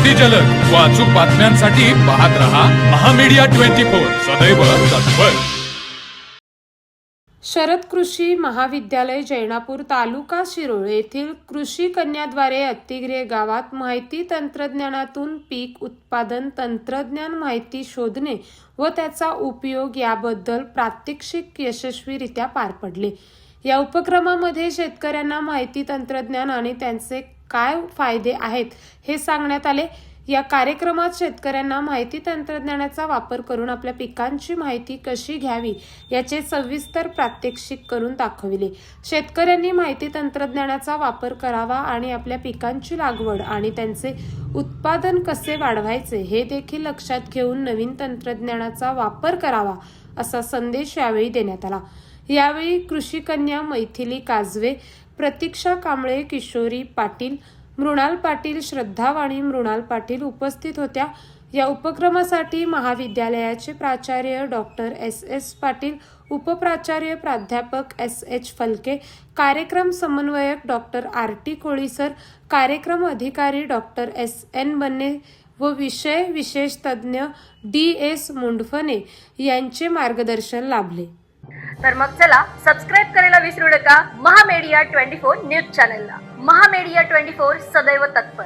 अगदी जलद व अचूक बातम्यांसाठी पाहत रहा महामीडिया 24 सदैव तत्पर। शरद कृषी महाविद्यालय जैनापूर तालुका शिरोळ येथील कृषी कन्याद्वारे अत्तिग्रे गावात माहिती तंत्रज्ञानातून पीक उत्पादन तंत्रज्ञान माहिती शोधणे व त्याचा उपयोग याबद्दल प्रात्यक्षिक यशस्वीरित्या पार पडले। या उपक्रमामध्ये शेतकऱ्यांना माहिती तंत्रज्ञान आणि त्यांचे काय फायदे आहेत हे सांगण्यात आले। या कार्यक्रमात शेतकऱ्यांना माहिती तंत्रज्ञानाचा वापर करून आपल्या पिकांची माहिती कशी घ्यावी याचे सविस्तर प्रात्यक्षिक करून दाखविले। शेतकऱ्यांनी माहिती तंत्रज्ञानाचा वापर करावा आणि आपल्या पिकांची लागवड आणि त्यांचे उत्पादन कसे वाढवायचे हे देखील लक्षात घेऊन नवीन तंत्रज्ञानाचा वापर करावा असा संदेश यावेळी देण्यात आला। यावेळी कृषी कन्या मैथिली काजवे, प्रतीक्षा कांबळे, किशोरी पाटील, मृणाल पाटील, श्रद्धा वाणी, मृणाल पाटील उपस्थित होत्या। या उपक्रमासाठी महाविद्यालयाचे प्राचार्य डॉक्टर एस पाटील, उपप्राचार्य प्राध्यापक एस फलके, कार्यक्रम समन्वयक डॉक्टर आरटी कोळीसर, कार्यक्रम अधिकारी डॉक्टर SN बन्ने व विषय विशेष तज्ज्ञ DS मुंडफणे यांचे मार्गदर्शन लाभले। तर मग चला सबस्क्राईब करायला विसरू नका महामीडिया 24 न्यूज चॅनलला। महामीडिया 24 सदैव तत्पर।